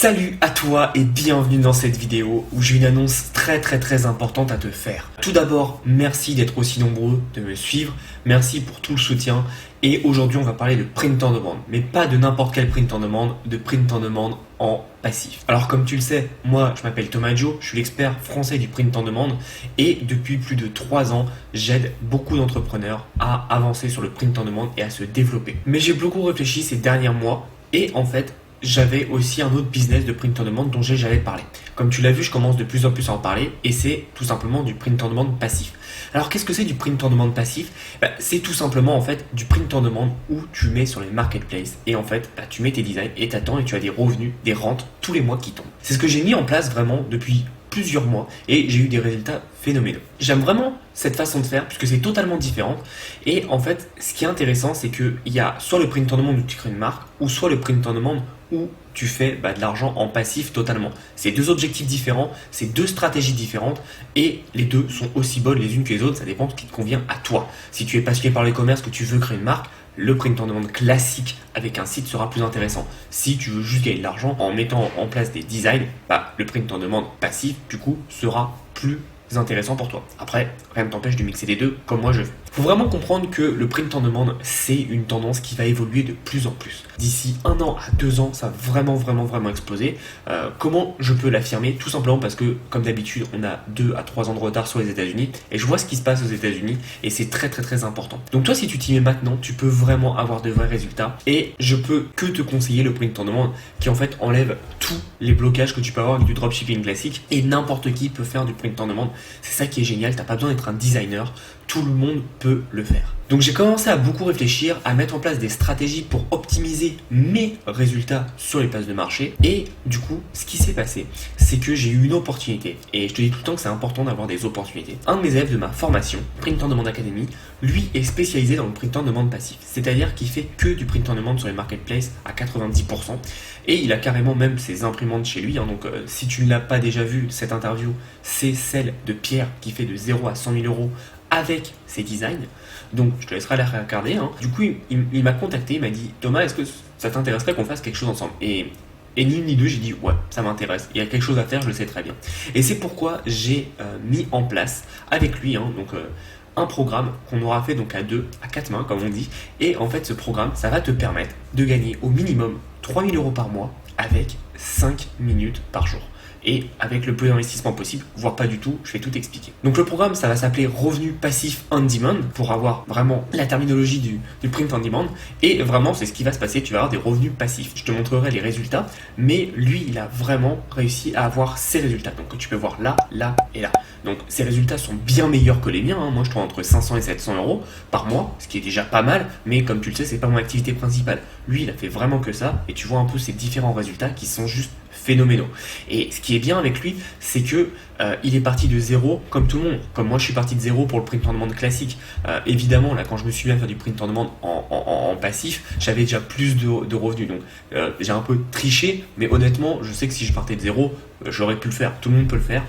Salut à toi et bienvenue dans cette vidéo où j'ai une annonce très importante à te faire. Tout d'abord, merci d'être aussi nombreux, de me suivre, merci pour tout le soutien et aujourd'hui on va parler de print on demand, mais pas de n'importe quel print on demand, de print on demand en passif. Alors comme tu le sais, moi je m'appelle Thomas Joe, je suis l'expert français du print on demand et depuis plus de 3 ans, j'aide beaucoup d'entrepreneurs à avancer sur le print on demand et à se développer. Mais j'ai beaucoup réfléchi ces derniers mois et en fait, j'avais aussi un autre business de print on demand dont j'ai jamais parlé. Comme tu l'as vu, je commence de plus en plus à en parler et c'est tout simplement du print on demand passif. Alors qu'est-ce que c'est du print on demand passif? C'est tout simplement en fait du print on demand où tu mets sur les marketplaces et en fait tu mets tes designs et t'attends et tu as des revenus, des rentes tous les mois qui tombent. C'est ce que j'ai mis en place vraiment depuis plusieurs mois et j'ai eu des résultats phénoménaux. J'aime vraiment cette façon de faire puisque c'est totalement différent et en fait ce qui est intéressant c'est qu'il y a soit le print on demand où tu crées une marque ou soit le print on demand où tu fais de l'argent en passif totalement. C'est deux objectifs différents, c'est deux stratégies différentes et les deux sont aussi bonnes les unes que les autres, ça dépend de ce qui te convient à toi. Si tu es passionné par l'e-commerce, que tu veux créer une marque, le print on demand classique avec un site sera plus intéressant. Si tu veux juste gagner de l'argent en mettant en place des designs, le print on demand passif du coup sera plus intéressant pour toi. Après, rien ne t'empêche de mixer les deux comme moi je fais. Faut vraiment comprendre que le print on demand, c'est une tendance qui va évoluer de plus en plus. D'ici 1 an à 2 ans, ça va vraiment exploser. Comment je peux l'affirmer? Tout simplement parce que, comme d'habitude, on a 2 à 3 ans de retard sur les États-Unis et je vois ce qui se passe aux États-Unis et c'est très important. Donc toi, si tu t'y mets maintenant, tu peux vraiment avoir de vrais résultats et je peux que te conseiller le print on demand qui en fait enlève tous les blocages que tu peux avoir avec du dropshipping classique et n'importe qui peut faire du print on demand. C'est ça qui est génial, t'as pas besoin d'être un designer, tout le monde peut le faire. Donc j'ai commencé à beaucoup réfléchir, à mettre en place des stratégies pour optimiser mes résultats sur les places de marché. Et du coup, ce qui s'est passé, c'est que j'ai eu une opportunité. Et je te dis tout le temps que c'est important d'avoir des opportunités. Un de mes élèves de ma formation, Print on Demand Academy, lui est spécialisé dans le print on demand passif. C'est-à-dire qu'il fait que du print on demand sur les marketplaces à 90%. Et il a carrément même ses imprimantes chez lui. Donc si tu ne l'as pas déjà vu, cette interview, c'est celle de Pierre qui fait de 0 à 100 000 euros avec ses designs. Donc je te laisserai la regarder. Du coup, il m'a contacté, il m'a dit « Thomas, est-ce que ça t'intéresserait qu'on fasse quelque chose ensemble ?» Et ni une ni deux, j'ai dit « Ouais, ça m'intéresse. Il y a quelque chose à faire, je le sais très bien. » Et c'est pourquoi j'ai mis en place avec lui un programme qu'on aura fait donc à 2, à 4 mains, comme on dit. Et en fait, ce programme, ça va te permettre de gagner au minimum 3 000 euros par mois avec 5 minutes par jour. Et avec le peu d'investissement possible, voire pas du tout, je vais tout expliquer. Donc le programme, ça va s'appeler Revenu Passif On Demand, pour avoir vraiment la terminologie du print on demand. Et vraiment, c'est ce qui va se passer, tu vas avoir des revenus passifs. Je te montrerai les résultats, mais lui, il a vraiment réussi à avoir ses résultats. Donc tu peux voir là, là et là. Donc ces résultats sont bien meilleurs que les miens. Moi, je trouve entre 500 et 700 euros par mois, ce qui est déjà pas mal, mais comme tu le sais, c'est pas mon activité principale. Lui, il a fait vraiment que ça, et tu vois un peu ces différents résultats qui sont juste phénoménaux. Et ce qui est bien avec lui, c'est que il est parti de zéro comme tout le monde. Comme moi, je suis parti de zéro pour le print on demand classique. Évidemment, là, quand je me suis mis à faire du print on demand en passif, j'avais déjà plus de revenus. Donc, j'ai un peu triché, mais honnêtement, je sais que si je partais de zéro, j'aurais pu le faire. Tout le monde peut le faire.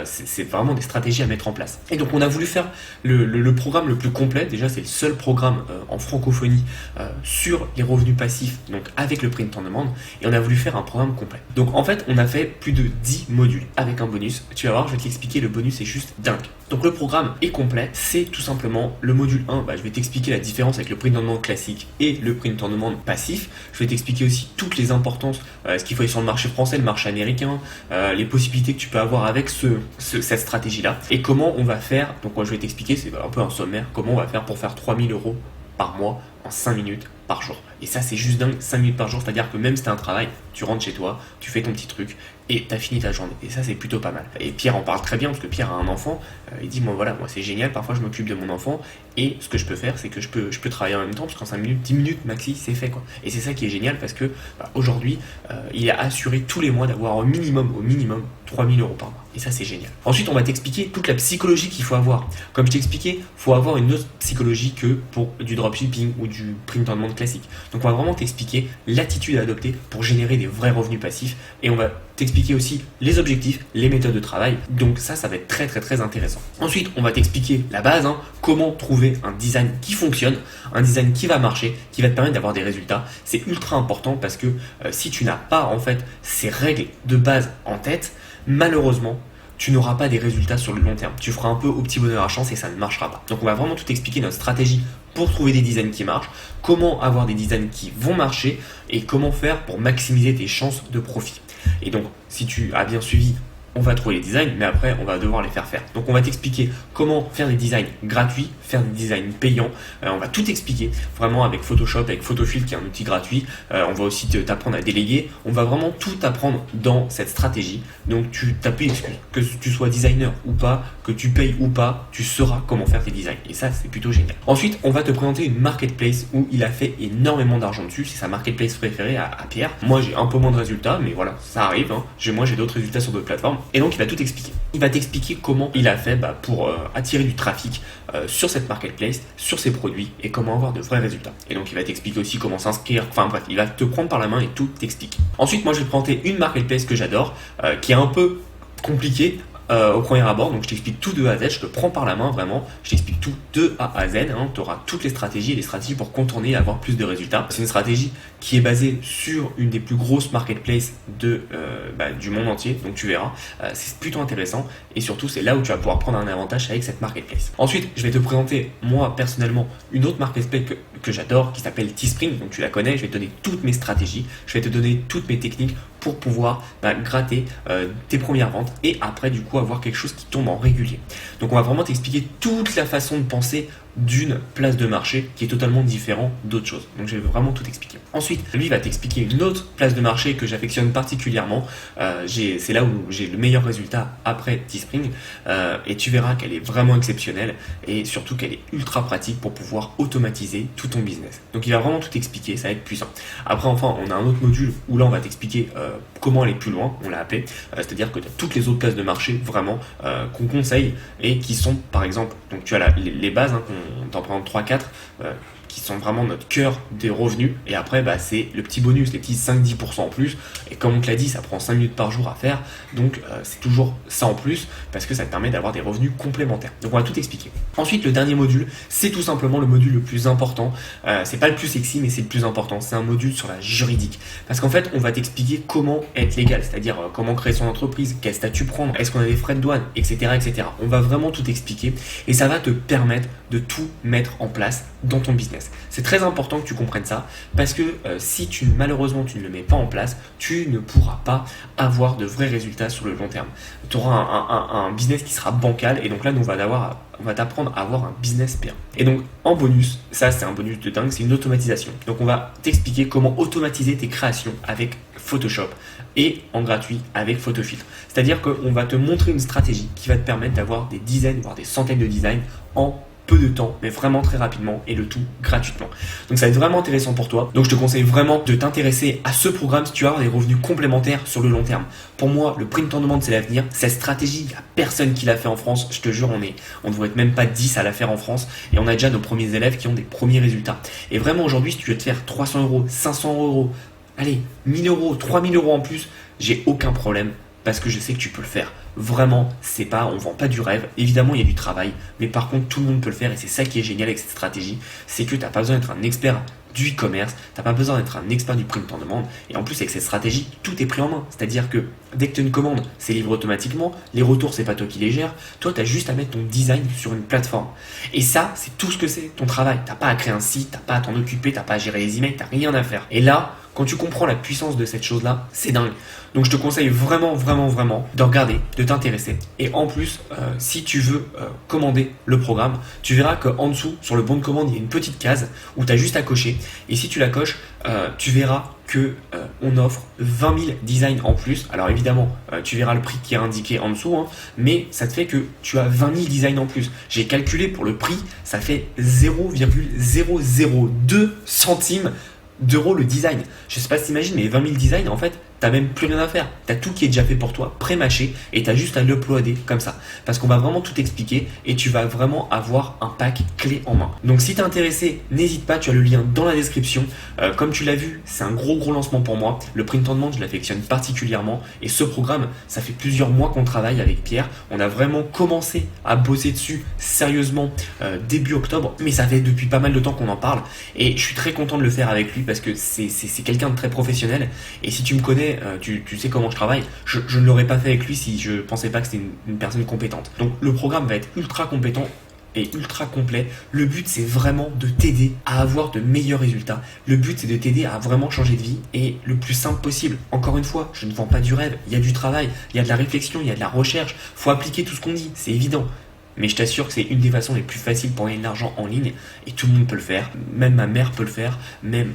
C'est vraiment des stratégies à mettre en place. Et donc, on a voulu faire le programme le plus complet. Déjà, c'est le seul programme en francophonie sur les revenus passifs, donc avec le print on demand. Et on a voulu faire un programme complet. Donc, en fait, on a fait plus de 10 modules avec un bonus. Tu vas voir, je vais t'expliquer, le bonus est juste dingue. Donc, le programme est complet. C'est tout simplement le module 1. Je vais t'expliquer la différence avec le print on demand classique et le print on demand passif. Je vais t'expliquer aussi toutes les importances, ce qu'il faut aller sur le marché français, le marché américain, les possibilités que tu peux avoir avec cette stratégie-là et comment on va faire. Donc, moi, je vais t'expliquer, c'est un peu un sommaire, comment on va faire pour faire 3 000 euros par mois en 5 minutes par jour. Et ça, c'est juste dingue, 5 minutes par jour, c'est-à-dire que même si tu as un travail, tu rentres chez toi, tu fais ton petit truc et tu as fini ta journée. Et ça, c'est plutôt pas mal. Et Pierre en parle très bien parce que Pierre a un enfant. Il dit, moi c'est génial, parfois je m'occupe de mon enfant et ce que je peux faire, c'est que je peux travailler en même temps parce qu'en 5 minutes, 10 minutes maxi, c'est fait quoi. Et c'est ça qui est génial parce que aujourd'hui, il a assuré tous les mois d'avoir au minimum 3 000 euros par mois. Et ça, c'est génial. Ensuite, on va t'expliquer toute la psychologie qu'il faut avoir. Comme je t'ai expliqué, il faut avoir une autre psychologie que pour du dropshipping ou du print on demand classique. Donc, on va vraiment t'expliquer l'attitude à adopter pour générer des vrais revenus passifs et on va t'expliquer aussi les objectifs, les méthodes de travail. Donc ça va être très très très intéressant. Ensuite, on va t'expliquer la base, comment trouver un design qui fonctionne, un design qui va marcher, qui va te permettre d'avoir des résultats. C'est ultra important parce que si tu n'as pas en fait ces règles de base en tête, malheureusement, tu n'auras pas des résultats sur le long terme. Tu feras un peu au petit bonheur à chance et ça ne marchera pas. Donc on va vraiment tout expliquer, notre stratégie pour trouver des designs qui marchent, comment avoir des designs qui vont marcher et comment faire pour maximiser tes chances de profit. Et donc, si tu as bien suivi, on va trouver les designs, mais après, on va devoir les faire faire. Donc, on va t'expliquer comment faire des designs gratuits, faire des designs payants. On va tout expliquer, vraiment avec Photoshop, avec Photofiltre, qui est un outil gratuit. On va aussi t'apprendre à déléguer. On va vraiment tout apprendre dans cette stratégie. Donc, tu t'as plus d'excuses. Que tu sois designer ou pas, que tu payes ou pas, tu sauras comment faire tes designs. Et ça, c'est plutôt génial. Ensuite, on va te présenter une marketplace où il a fait énormément d'argent dessus. C'est sa marketplace préférée à Pierre. Moi, j'ai un peu moins de résultats, mais voilà, ça arrive. Moi, j'ai d'autres résultats sur d'autres plateformes. Et donc, il va tout expliquer. Il va t'expliquer comment il a fait pour attirer du trafic sur cette marketplace, sur ses produits et comment avoir de vrais résultats. Et donc, il va t'expliquer aussi comment s'inscrire. Enfin bref, il va te prendre par la main et tout t'expliquer. Ensuite, moi, je vais te présenter une marketplace que j'adore, qui est un peu compliquée au premier abord. Donc, je t'explique tout de A à Z. Je te prends par la main, vraiment. Je t'explique tout de A à Z. Tu auras toutes les stratégies et les stratégies pour contourner et avoir plus de résultats. C'est une stratégie qui est basée sur une des plus grosses marketplaces du monde entier. Donc, tu verras. C'est plutôt intéressant. Et surtout, c'est là où tu vas pouvoir prendre un avantage avec cette marketplace. Ensuite, je vais te présenter, moi, personnellement, une autre marketplace que j'adore qui s'appelle Teespring. Donc, tu la connais. Je vais te donner toutes mes stratégies. Je vais te donner toutes mes techniques pour pouvoir gratter tes premières ventes et après du coup avoir quelque chose qui tombe en régulier. Donc on va vraiment t'expliquer toute la façon de penser d'une place de marché qui est totalement différent d'autres choses. Donc je vais vraiment tout expliquer. Ensuite, lui va t'expliquer une autre place de marché que j'affectionne particulièrement. C'est là où j'ai le meilleur résultat après Teespring et tu verras qu'elle est vraiment exceptionnelle et surtout qu'elle est ultra pratique pour pouvoir automatiser tout ton business. Donc il va vraiment tout expliquer, ça va être puissant. Après enfin, on a un autre module où là on va t'expliquer comment aller plus loin, on l'a appelé, c'est-à-dire que tu as toutes les autres places de marché vraiment qu'on conseille et qui sont par exemple, donc tu as les bases, on t'en prend 3-4 qui sont vraiment notre cœur des revenus et après c'est le petit bonus, les petits 5-10% en plus et comme on te l'a dit, ça prend 5 minutes par jour à faire donc c'est toujours ça en plus parce que ça te permet d'avoir des revenus complémentaires. Donc on va tout expliquer. Ensuite, le dernier module, c'est tout simplement le module le plus important. C'est pas le plus sexy mais c'est le plus important, c'est un module sur la juridique parce qu'en fait on va t'expliquer comment être légal, c'est-à-dire comment créer son entreprise, quel statut prendre, est-ce qu'on a des frais de douane, etc. On va vraiment tout expliquer et ça va te permettre de tout mettre en place dans ton business. C'est très important que tu comprennes ça parce que si malheureusement tu ne le mets pas en place, tu ne pourras pas avoir de vrais résultats sur le long terme. Tu auras un business qui sera bancal et donc là nous on va t'apprendre à avoir un business bien. Et donc en bonus, ça c'est un bonus de dingue, c'est une automatisation. Donc on va t'expliquer comment automatiser tes créations avec Photoshop et en gratuit avec Photofiltre. C'est-à-dire qu'on va te montrer une stratégie qui va te permettre d'avoir des dizaines voire des centaines de designs en peu de temps, mais vraiment très rapidement et le tout gratuitement. Donc ça va être vraiment intéressant pour toi. Donc je te conseille vraiment de t'intéresser à ce programme si tu veux avoir des revenus complémentaires sur le long terme. Pour moi, le print on demand c'est l'avenir. Cette stratégie, il n'y a personne qui l'a fait en France. Je te jure, on ne devrait être même pas 10 à la faire en France et on a déjà nos premiers élèves qui ont des premiers résultats. Et vraiment aujourd'hui, si tu veux te faire 300 €, 500 €, allez, 1000 €, 3000 € en plus, j'ai aucun problème parce que je sais que tu peux le faire. Vraiment, on vend pas du rêve. Évidemment, il y a du travail, mais par contre, tout le monde peut le faire et c'est ça qui est génial avec cette stratégie, c'est que tu n'as pas besoin d'être un expert du e-commerce, tu n'as pas besoin d'être un expert du print on demand et en plus avec cette stratégie, tout est pris en main. C'est-à-dire que dès que tu as une commande, c'est livré automatiquement, les retours, c'est pas toi qui les gères, toi, tu as juste à mettre ton design sur une plateforme. Et ça, c'est tout ce que c'est ton travail. Tu n'as pas à créer un site, tu n'as pas à t'en occuper, tu n'as pas à gérer les emails, tu n'as rien à faire. Et là, quand tu comprends la puissance de cette chose-là, c'est dingue. Donc je te conseille vraiment, vraiment, vraiment de regarder, de t'intéresser. Et en plus, si tu veux commander le programme, tu verras qu'en dessous, sur le bon de commande, il y a une petite case où tu as juste à cocher. Et si tu la coches, tu verras que on offre 20 000 designs en plus. Alors évidemment, tu verras le prix qui est indiqué en dessous, mais ça te fait que tu as 20 000 designs en plus. J'ai calculé pour le prix, ça fait 0,002 centimes d'euros le design. Je sais pas si t'imagines, mais 20 000 designs, en fait, t'as même plus rien à faire. T'as tout qui est déjà fait pour toi, pré-mâché, et t'as juste à l'uploader comme ça. Parce qu'on va vraiment tout expliquer et tu vas vraiment avoir un pack clé en main. Donc si t'es intéressé, n'hésite pas, tu as le lien dans la description. Comme tu l'as vu, c'est un gros lancement pour moi. Le Print on Demand, je l'affectionne particulièrement. Et ce programme, ça fait plusieurs mois qu'on travaille avec Pierre. On a vraiment commencé à bosser dessus sérieusement début octobre, mais ça fait depuis pas mal de temps qu'on en parle. Et je suis très content de le faire avec lui parce que c'est quelqu'un de très professionnel. Et si tu me connais, tu sais comment je travaille. Je ne l'aurais pas fait avec lui si je pensais pas que c'était une personne compétente. Donc le programme va être ultra compétent et ultra complet. Le but, c'est vraiment de t'aider à avoir de meilleurs résultats. Le but, c'est de t'aider à vraiment changer de vie et le plus simple possible. Encore une fois, je ne vends pas du rêve. Il y a du travail, il y a de la réflexion, il y a de la recherche. Faut appliquer tout ce qu'on dit, c'est évident. Mais je t'assure que c'est une des façons les plus faciles pour gagner de l'argent en ligne et tout le monde peut le faire. Même ma mère peut le faire, même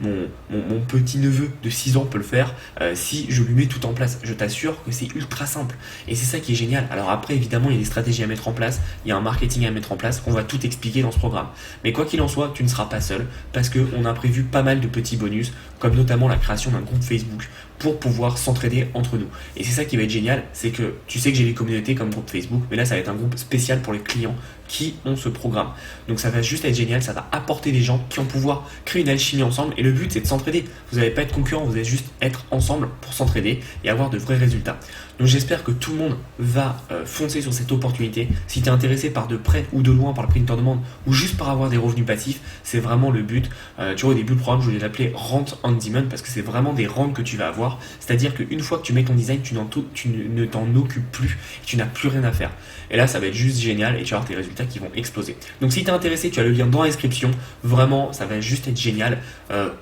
mon petit neveu de 6 ans peut le faire si je lui mets tout en place. Je t'assure que c'est ultra simple et c'est ça qui est génial. Alors après, évidemment, il y a des stratégies à mettre en place, il y a un marketing à mettre en place qu'on va tout expliquer dans ce programme. Mais quoi qu'il en soit, tu ne seras pas seul parce qu'on a prévu pas mal de petits bonus, comme notamment la création d'un groupe Facebook pour pouvoir s'entraider entre nous. Et c'est ça qui va être génial, c'est que tu sais que j'ai des communautés comme groupe Facebook, mais là ça va être un groupe spécial pour les clients qui ont ce programme. Donc ça va juste être génial, ça va apporter des gens qui vont pouvoir créer une alchimie ensemble et le but c'est de s'entraider. Vous n'allez pas être concurrents, vous allez juste être ensemble pour s'entraider et avoir de vrais résultats. Donc j'espère que tout le monde va foncer sur cette opportunité. Si tu es intéressé par de près ou de loin par le Print on Demand ou juste par avoir des revenus passifs, c'est vraiment le but. Tu vois, au début le programme, je voulais l'appeler Rent on Demand parce que c'est vraiment des rentes que tu vas avoir. C'est-à-dire qu'une fois que tu mets ton design, tu ne t'en occupes plus, tu n'as plus rien à faire. Et là, ça va être juste génial et tu vas avoir tes résultats qui vont exploser. Donc si tu es intéressé, tu as le lien dans la description. Vraiment, ça va juste être génial.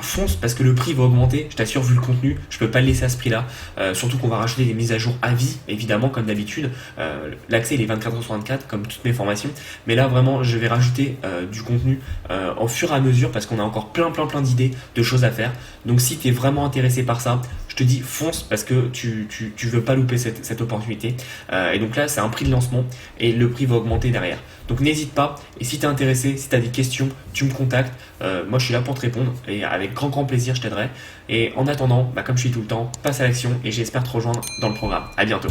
Fonce parce que le prix va augmenter. Je t'assure, vu le contenu, je peux pas le laisser à ce prix-là. Surtout qu'on va rajouter des mises à jour à vie, évidemment, comme d'habitude. L'accès, il est 24h/24, comme toutes mes formations. Mais là, vraiment, je vais rajouter du contenu au fur et à mesure parce qu'on a encore plein d'idées, de choses à faire. Donc si tu es vraiment intéressé par ça, je te dis fonce parce que tu veux pas louper cette opportunité. Et donc là, c'est un prix de lancement et le prix va augmenter derrière. Donc n'hésite pas. Et si tu es intéressé, si tu as des questions, tu me contactes. Moi, je suis là pour te répondre et avec grand plaisir, je t'aiderai. Et en attendant, comme je suis tout le temps, passe à l'action et j'espère te rejoindre dans le programme. À bientôt.